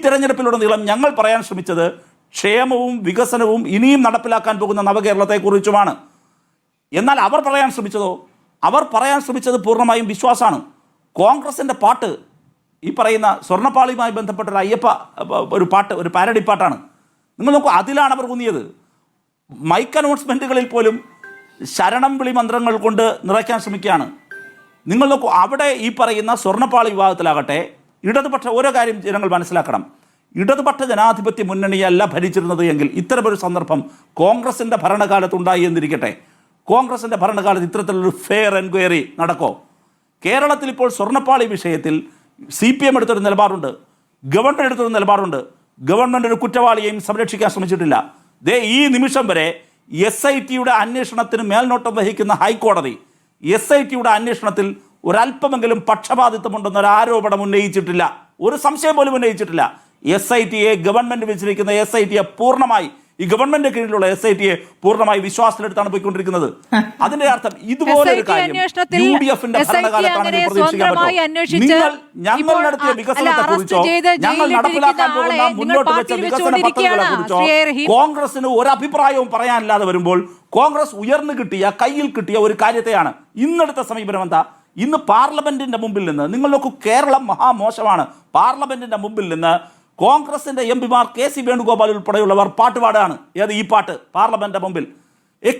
തെരഞ്ഞെടുപ്പിലുടനീളം ഞങ്ങൾ പറയാൻ ശ്രമിച്ചത് ക്ഷേമവും വികസനവും ഇനിയും നടപ്പിലാക്കാൻ പോകുന്ന നവകേരളത്തെക്കുറിച്ചുമാണ്. എന്നാൽ അവർ പറയാൻ ശ്രമിച്ചത് പൂർണ്ണമായും വിശ്വാസമാണ്. കോൺഗ്രസിൻ്റെ പാട്ട് ഈ പറയുന്ന സ്വർണ്ണപ്പാളിയുമായി ബന്ധപ്പെട്ട ഒരു പാട്ട്, ഒരു പാരഡി പാട്ടാണ്. നിങ്ങൾ നോക്കൂ, അതിലാണ് അവർ ഊന്നിയത്. മൈക്ക് അനൗൺസ്മെൻറ്റുകളിൽ പോലും ശരണം വിളി മന്ത്രങ്ങൾ കൊണ്ട് നിറയ്ക്കാൻ ശ്രമിക്കുകയാണ്. നിങ്ങൾ നോക്കൂ, അവിടെ ഈ പറയുന്ന സ്വർണ്ണപ്പാളി വിഭാഗത്തിലാകട്ടെ ഇടതുപക്ഷ ഓരോ കാര്യം ജനങ്ങൾ മനസ്സിലാക്കണം. ഇടതുപക്ഷ ജനാധിപത്യ മുന്നണിയല്ല ഭരിച്ചിരുന്നത് എങ്കിൽ ഇത്തരമൊരു സന്ദർഭം കോൺഗ്രസിൻ്റെ ഭരണകാലത്തുണ്ടായി എന്നിരിക്കട്ടെ. കോൺഗ്രസിൻ്റെ ഭരണകാലത്ത് ഇത്തരത്തിലൊരു ഫെയർ എൻക്വയറി നടക്കോ? കേരളത്തിൽ ഇപ്പോൾ സ്വർണ്ണപ്പാളി വിഷയത്തിൽ CPM എടുത്തൊരു നിലപാടുണ്ട്, ഗവൺമെൻറ് എടുത്തൊരു നിലപാടുണ്ട്. ഗവൺമെൻറ് ഒരു കുറ്റവാളിയെയും സംരക്ഷിക്കാൻ ശ്രമിച്ചിട്ടില്ല. ഈ നിമിഷം വരെ SITയുടെ അന്വേഷണത്തിന് മേൽനോട്ടം വഹിക്കുന്ന ഹൈക്കോടതി SITയുടെ അന്വേഷണത്തിൽ ഒരല്പമെങ്കിലും പക്ഷപാതിത്വമുണ്ടെന്നൊരു ആരോപണം ഉന്നയിച്ചിട്ടില്ല, ഒരു സംശയം പോലും ഉന്നയിച്ചിട്ടില്ല. SITയെ ഗവൺമെൻറ് വെച്ചിരിക്കുന്ന SITയെ പൂർണ്ണമായി, ഈ ഗവൺമെന്റ് കീഴിലുള്ള SITയെ പൂർണ്ണമായി വിശ്വാസത്തിലെടുത്താണ് പോയിക്കൊണ്ടിരിക്കുന്നത്. അതിന്റെ അർത്ഥം ഇതുപോലൊരു കാര്യം UDFന്റെ ഭരണകാലത്താണ് പ്രതീക്ഷിക്കാൻ പറ്റും. ഞങ്ങൾ നടത്തിയ വികസനത്തെ കുറിച്ചോ ഞങ്ങൾ നടപ്പിലാക്കാൻ പോകുന്ന മുന്നോട്ട് വെച്ച വികസന പദ്ധതികളെ കുറിച്ചോ കോൺഗ്രസിന് ഒരു അഭിപ്രായവും പറയാനില്ലാതെ വരുമ്പോൾ കോൺഗ്രസ് ഉയർന്നു കിട്ടിയ, കയ്യിൽ കിട്ടിയ ഒരു കാര്യത്തെയാണ് ഇന്നെടുത്ത സമീപനം. എന്താ? ഇന്ന് പാർലമെന്റിന്റെ മുമ്പിൽ നിന്ന് നിങ്ങൾ നോക്കൂ, കേരളം മഹാമോശമാണ്. പാർലമെന്റിന്റെ മുമ്പിൽ നിന്ന് കോൺഗ്രസിന്റെ MP-മാർ KC വേണുഗോപാൽ ഉൾപ്പെടെയുള്ളവർ പാട്ടുപാടാണ്. ഈ പാട്ട് പാർലമെന്റിന്റെ മുമ്പിൽ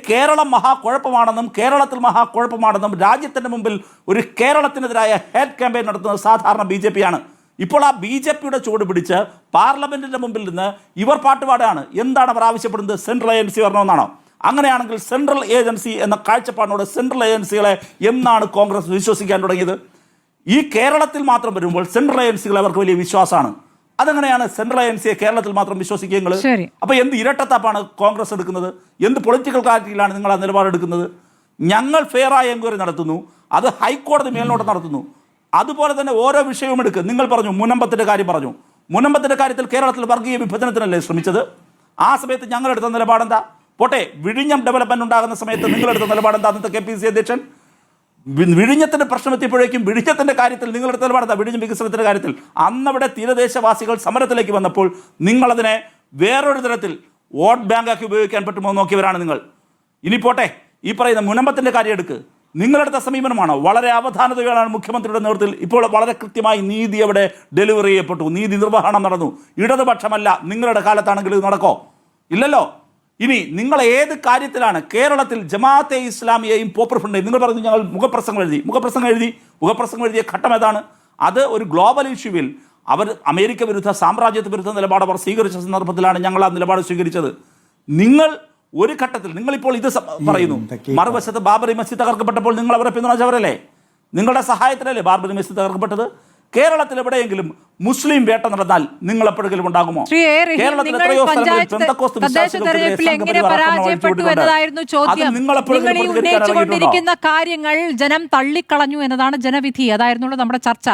കേരളം മഹാകുഴപ്പമാണെന്നും കേരളത്തിൽ മഹാകുഴപ്പമാണെന്നും രാജ്യത്തിന്റെ മുമ്പിൽ ഒരു കേരളത്തിനെതിരായ ഹേറ്റ് ക്യാമ്പയിൻ നടത്തുന്നത് സാധാരണ BJP ആണ്. ഇപ്പോൾ ആ BJPയുടെ ചുവട് പിടിച്ച് പാർലമെന്റിന്റെ മുമ്പിൽ നിന്ന് ഇവർ പാട്ടുപാടാണ്. എന്താണ് അവർ ആവശ്യപ്പെടുന്നത്? സെൻട്രൽ ഏജൻസി വരണമെന്നാണോ? അങ്ങനെയാണെങ്കിൽ സെൻട്രൽ ഏജൻസി എന്ന കാഴ്ചപ്പാടിനോട് സെൻട്രൽ ഏജൻസികളെ എന്നാണ് കോൺഗ്രസ് വിശ്വസിക്കാൻ തുടങ്ങിയത്? ഈ കേരളത്തിൽ മാത്രം വരുമ്പോൾ സെൻട്രൽ ഏജൻസികളെ അവർക്ക് വലിയ വിശ്വാസമാണ്. അതെങ്ങനെയാണ് സെൻട്രൽ ഏജൻസിയെ കേരളത്തിൽ മാത്രം വിശ്വസിക്കുക? അപ്പോൾ എന്ത് ഇരട്ടത്താപ്പാണ് കോൺഗ്രസ് എടുക്കുന്നത്? എന്ത് പൊളിറ്റിക്കൽ ക്ലാരിറ്റിയിലാണ് നിങ്ങൾ ആ നിലപാടെടുക്കുന്നത്? ഞങ്ങൾ ഫെയറായ എൻക്വയറി നടത്തുന്നു, അത് ഹൈക്കോടതി മേൽനോട്ടം നടത്തുന്നു. അതുപോലെ തന്നെ ഓരോ വിഷയവും എടുക്കുക. നിങ്ങൾ പറഞ്ഞു മുനമ്പത്തിൻ്റെ കാര്യം പറഞ്ഞു. മുനമ്പത്തിൻ്റെ കാര്യത്തിൽ കേരളത്തിൽ വർഗീയ വിഭജനത്തിനല്ലേ ശ്രമിച്ചത്? ആ സമയത്ത് ഞങ്ങളെടുത്ത നിലപാടെന്താ? പോട്ടെ, വിഴിഞ്ഞം ഡെവലപ്മെന്റ് ഉണ്ടാകുന്ന സമയത്ത് നിങ്ങളെടുത്ത നിലപാടെന്താ? അന്നത്തെ KPCC അധ്യക്ഷൻ വിഴിഞ്ഞത്തിന്റെ പ്രശ്നം എത്തിയപ്പോഴേക്കും വിഴിഞ്ഞത്തിന്റെ കാര്യത്തിൽ നിങ്ങളെടുത്ത നിലപാടെന്താ? വിഴിഞ്ഞം വികസനത്തിന്റെ കാര്യത്തിൽ അന്നവിടെ തീരദേശവാസികൾ സമരത്തിലേക്ക് വന്നപ്പോൾ നിങ്ങളതിനെ വേറൊരു തരത്തിൽ വോട്ട് ബാങ്കാക്കി ഉപയോഗിക്കാൻ പറ്റുമോ നോക്കിയവരാണ് നിങ്ങൾ. ഇനി പോട്ടെ, ഈ പറയുന്ന മുനമ്പത്തിന്റെ കാര്യം എടുക്ക്. നിങ്ങളെടുത്ത സമീപനമാണോ? വളരെ അവധാനതയോടാണ് മുഖ്യമന്ത്രിയുടെ നേതൃത്വത്തിൽ ഇപ്പോൾ വളരെ കൃത്യമായി നീതി അവിടെ ഡെലിവറി ചെയ്യപ്പെട്ടു, നീതി നിർവഹണം നടന്നു. ഇടതുപക്ഷമല്ല നിങ്ങളുടെ കാലത്താണെങ്കിൽ ഇത് നടക്കോ? ഇല്ലല്ലോ. ഇനി നിങ്ങൾ ഏത് കാര്യത്തിലാണ് കേരളത്തിൽ ജമാഅത്തെ ഇസ്ലാമിയെയും പോപ്പുലർ ഫ്രണ്ടിനെയും നിങ്ങൾ പറഞ്ഞു ഞങ്ങൾ മുഖപ്രസംഗം എഴുതിയ ഘട്ടം ഏതാണ്? അത് ഒരു ഗ്ലോബൽ ഇഷ്യൂവിൽ അവർ അമേരിക്ക വിരുദ്ധ, സാമ്രാജ്യത്വ വിരുദ്ധ നിലപാട് അവർ സ്വീകരിച്ച സന്ദർഭത്തിലാണ് ഞങ്ങൾ ആ നിലപാട് സ്വീകരിച്ചത്. നിങ്ങൾ ഒരു ഘട്ടത്തിൽ നിങ്ങളിപ്പോൾ ഇത് പറയുന്നു, മറുവശത്ത് ബാബറി മസ്ജിദ് തകർക്കപ്പെട്ടപ്പോൾ നിങ്ങൾ അവരെ പിന്തുണച്ചവരല്ലേ? നിങ്ങളുടെ സഹായത്തിലല്ലേ ബാബറി മസ്ജിദ് തകർക്കപ്പെട്ടത്? കേരളത്തിൽ എവിടെയെങ്കിലും മുസ്ലിം വേട്ട നടന്നാൽ നിങ്ങൾ എപ്പോഴെങ്കിലും ഉണ്ടാകുമോ? കേരളത്തിൽ എത്രയോ ഉന്നയിച്ചുകൊണ്ടിരിക്കുന്ന കാര്യങ്ങൾ ജനം തള്ളിക്കളഞ്ഞു എന്നതാണ് ജനവിധി. അതായിരുന്നു നമ്മുടെ ചർച്ച.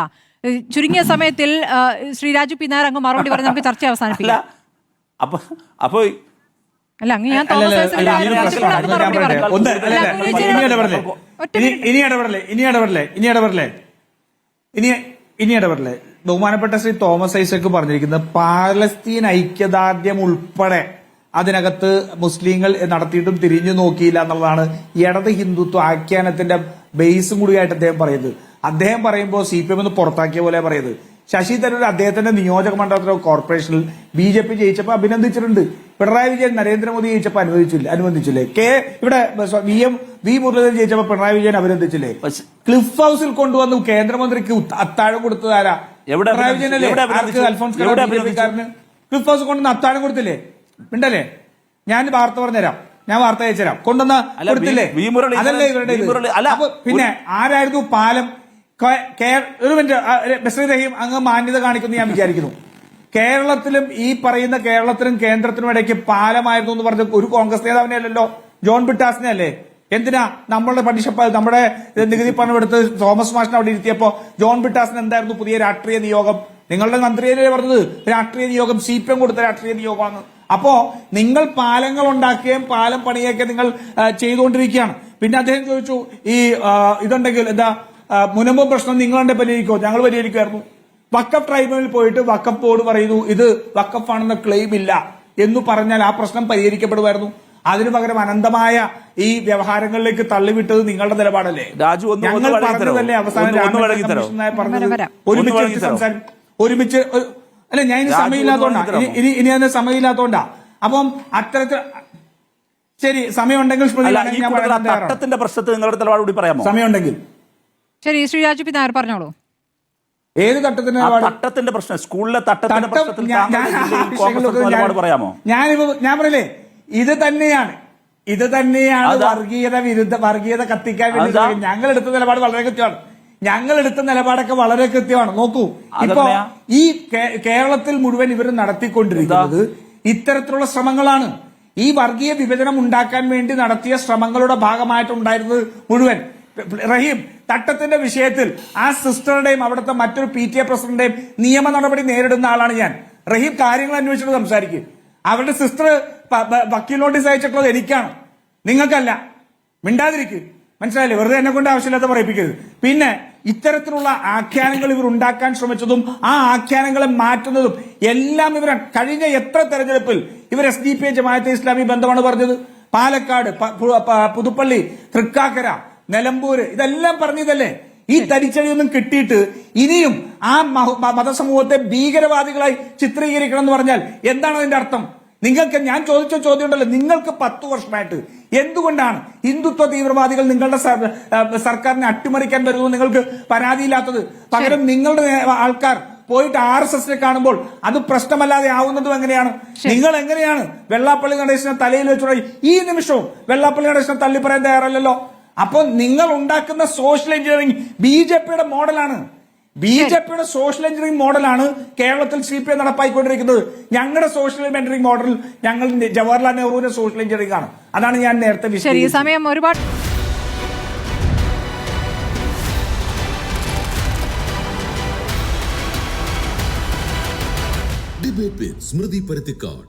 ചുരുങ്ങിയ സമയത്തിൽ ശ്രീ രാജു പി നായർ അങ്ങ് മറുപടി പറഞ്ഞ് നമുക്ക് ചർച്ച അവസാനിപ്പിക്കാം. അപ്പൊ അല്ല, അങ്ങ് ഞാൻ ഇനി ഇടപെടലേ. ബഹുമാനപ്പെട്ട ശ്രീ തോമസ് ഐസക് പറഞ്ഞിരിക്കുന്നത് പാലസ്തീൻ ഐക്യദാർഢ്യം ഉൾപ്പെടെ അതിനകത്ത് മുസ്ലിങ്ങൾ നടത്തിയിട്ടും തിരിഞ്ഞു നോക്കിയില്ല എന്നുള്ളതാണ് ഇടത് ഹിന്ദുത്വ ആഖ്യാനത്തിന്റെ ബേസും കൂടിയായിട്ട് അദ്ദേഹം പറയുന്നത്. അദ്ദേഹം പറയുമ്പോൾ CPM ഒന്ന് പുറത്താക്കിയ പോലെ പറയുന്നത്. ശശി തരൂർ അദ്ദേഹത്തിന്റെ നിയോജക മണ്ഡലത്തിലെ കോർപ്പറേഷനിൽ BJP ജയിച്ചപ്പോൾ അഭിനന്ദിച്ചിട്ടുണ്ട്. പിണറായി വിജയൻ നരേന്ദ്രമോദി ജയിച്ചപ്പോൾ അനുവദിച്ചില്ലേ? ഇവിടെ വി മുരളീധരൻ ജയിച്ചപ്പോൾ പിണറായി വിജയൻ അഭിനന്ദിച്ചില്ലേ? ക്ലിഫ് ഹൗസിൽ കൊണ്ടുവന്ന് കേന്ദ്രമന്ത്രിക്ക് അത്താഴം കൊടുത്തതാരാ? പിണറായി വിജയനല്ലേ? അൽഫോൺസ് BJPക്കാരന് ക്ലിഫ് ഹൗസിൽ കൊണ്ടുവന്ന് അത്താഴം കൊടുത്തില്ലേ? മിണ്ടല്ലേ? ഞാൻ വാർത്ത പറഞ്ഞുതരാം, ഞാൻ വാർത്ത അയച്ചുതരാം. കൊണ്ടുവന്ന കൊടുത്തില്ലേ? അതല്ലേ ഇവരുടെ. അപ്പൊ പിന്നെ ആരായിരുന്നു പാലം? ഒരു മിനിറ്റ് ബഷീർ റഹീം, അങ്ങ് മാന്യത കാണിക്കുന്നു ഞാൻ വിചാരിക്കുന്നു. കേരളത്തിലും ഈ പറയുന്ന കേരളത്തിനും കേന്ദ്രത്തിനും ഇടയ്ക്ക് പാലമായിരുന്നു എന്ന് പറഞ്ഞ ഒരു കോൺഗ്രസ് നേതാവിനെ അല്ലല്ലോ, ജോൺ ബ്രിട്ടാസിനെ അല്ലേ? എന്തിനാ നമ്മളുടെ നമ്മുടെ നികുതി പണം എടുത്ത് തോമസ് മാഷിനെ അവിടെ ഇരുത്തിയപ്പോ ജോൺ ബ്രിട്ടാസിന് എന്തായിരുന്നു പുതിയ രാഷ്ട്രീയ നിയോഗം? നിങ്ങളുടെ മന്ത്രിയല്ലേ പറഞ്ഞത് രാഷ്ട്രീയ നിയോഗം CPM കൊടുത്ത രാഷ്ട്രീയ നിയോഗമാണ്. അപ്പോ നിങ്ങൾ പാലങ്ങൾ ഉണ്ടാക്കുകയും പാലം പണിയൊക്കെ നിങ്ങൾ ചെയ്തുകൊണ്ടിരിക്കുകയാണ്. പിന്നെ അദ്ദേഹം ചോദിച്ചു, ഈ ഇതുണ്ടെങ്കിൽ എന്താ മുനമ്പ് പ്രശ്നം നിങ്ങളുടെ പരിഹരിക്കോ? ഞങ്ങൾ പരിഹരിക്കുമായിരുന്നു. വഖഫ് ട്രൈബ്യൂണലിൽ പോയിട്ട് വഖഫ് ബോർഡ് പറയുന്നു ഇത് വഖഫാണെന്ന ക്ലെയിം ഇല്ല എന്ന് പറഞ്ഞാൽ ആ പ്രശ്നം പരിഹരിക്കപ്പെടുമായിരുന്നു. അതിനു പകരം അനന്തമായ ഈ വ്യവഹാരങ്ങളിലേക്ക് തള്ളിവിട്ടത് നിങ്ങളുടെ നിലപാടല്ലേ? രാജു, ഒന്ന് ഞങ്ങൾ വഴങ്ങി പറഞ്ഞതല്ലേ തരോ? അവസാനം ഒന്ന് വഴങ്ങി തരോ? ഒരുമിച്ച് അല്ല, ഞാൻ ഇനി സമയമില്ലാത്തോണ്ടാ, ഇനി അതിന് സമയമില്ലാത്തോണ്ടാ. അപ്പം അത്തരത്തിൽ ശരി, സമയമുണ്ടെങ്കിൽ തട്ടത്തിന്റെ പ്രശ്നത്തിൽ നിങ്ങളുടെ നിലപാട് കൂടി പറയാമോ? സമയമുണ്ടെങ്കിൽ ശരി, ശ്രീ രാജു പി നായർ പറഞ്ഞോളൂ. ഏത് തട്ടത്തിന്റെ തട്ടത്തിന്റെ പ്രശ്നം, സ്കൂളിലെ തട്ടത്തിന്റെ പ്രശ്നത്തിൽ നിലപാട് പറയാമോ? ഞാൻ പറയില്ലേ, ഇത് തന്നെയാണ് വർഗീയത കത്തിക്കാൻ വേണ്ടി ഞങ്ങൾ എടുത്ത നിലപാട് വളരെ കൃത്യമാണ്. ഞങ്ങൾ എടുത്ത നിലപാടൊക്കെ വളരെ കൃത്യമാണ്. നോക്കൂ, ഇപ്പോ ഈ കേരളത്തിൽ മുഴുവൻ ഇവർ നടത്തിക്കൊണ്ടിരിക്കുന്നത് ഇത്തരത്തിലുള്ള ശ്രമങ്ങളാണ്. ഈ വർഗീയ വിഭജനം ഉണ്ടാക്കാൻ വേണ്ടി നടത്തിയ ശ്രമങ്ങളുടെ ഭാഗമായിട്ടുണ്ടായിരുന്നത് മുഴുവൻ. റഹീം, തട്ടത്തിന്റെ വിഷയത്തിൽ ആ സിസ്റ്ററുടെയും അവിടുത്തെ മറ്റൊരു PTA പ്രസിഡന്റിന്റെയും നിയമ നടപടി നേരിടുന്ന ആളാണ് ഞാൻ. റഹീം കാര്യങ്ങൾ അന്വേഷിച്ചിട്ട് സംസാരിക്കും. അവരുടെ സിസ്റ്റർ വക്കീൽ നോട്ടീസ് അയച്ചിട്ടുള്ളത് എനിക്കാണ്, നിങ്ങൾക്കല്ല. മിണ്ടാതിരിക്കും, മനസ്സിലായില്ലേ? വെറുതെ എന്നെ കൊണ്ട് ആവശ്യമില്ലാത്ത പറയിപ്പിക്കരുത്. പിന്നെ ഇത്തരത്തിലുള്ള ആഖ്യാനങ്ങൾ ഇവർ ഉണ്ടാക്കാൻ ശ്രമിച്ചതും ആ ആഖ്യാനങ്ങളെ മാറ്റുന്നതും എല്ലാം ഇവർ കഴിഞ്ഞ എത്ര തെരഞ്ഞെടുപ്പിൽ ഇവർ SDP ജമാഅത്തെ ഇസ്ലാമി ബന്ധമാണ് പറഞ്ഞത്. പാലക്കാട്, പുതുപ്പള്ളി, തൃക്കാക്കര, നിലമ്പൂര്, ഇതെല്ലാം പറഞ്ഞതല്ലേ? ഈ തരിച്ചടിയൊന്നും കിട്ടിയിട്ട് ഇനിയും ആ മതസമൂഹത്തെ ഭീകരവാദികളായി ചിത്രീകരിക്കണം എന്ന് പറഞ്ഞാൽ എന്താണ് അതിന്റെ അർത്ഥം? നിങ്ങൾക്ക് ഞാൻ ചോദിച്ച ചോദ്യം ഉണ്ടല്ലോ, നിങ്ങൾക്ക് 10 വർഷമായിട്ട് എന്തുകൊണ്ടാണ് ഹിന്ദുത്വ തീവ്രവാദികൾ നിങ്ങളുടെ സർക്കാരിനെ അട്ടിമറിക്കാൻ വരുന്നത് നിങ്ങൾക്ക് പരാതിയില്ലാത്തത്? പകരം നിങ്ങളുടെ ആൾക്കാർ പോയിട്ട് RSSനെ കാണുമ്പോൾ അത് പ്രശ്നമല്ലാതെ ആവുന്നതും എങ്ങനെയാണ്? നിങ്ങൾ എങ്ങനെയാണ് വെള്ളാപ്പള്ളി നടേശനെ തലയിൽ വെച്ചുള്ള ഈ നിമിഷവും വെള്ളാപ്പള്ളി നടേശനെ തള്ളി പറയാൻ തയ്യാറല്ലല്ലോ? അപ്പോൾ നിങ്ങൾ ഉണ്ടാക്കുന്ന സോഷ്യൽ എഞ്ചിനീയറിംഗ് BJPയുടെ മോഡലാണ്. BJPയുടെ സോഷ്യൽ എഞ്ചിനീയറിംഗ് മോഡലാണ് കേരളത്തിൽ CPI നടപ്പായിക്കൊണ്ടിരിക്കുന്നത്. ഞങ്ങളുടെ സോഷ്യൽ എഞ്ചിനീയറിംഗ് മോഡൽ ഞങ്ങൾ ജവഹർലാൽ നെഹ്റുവിന്റെ സോഷ്യൽ എഞ്ചിനീയറിംഗ് ആണ്. അതാണ് ഞാൻ നേരത്തെ വിശദീകരിച്ചത്. സമയം ഒരുപാട് ഡിബേറ്റ് വിത്ത് സ്മൃതി പരുത്തിക്കാട്.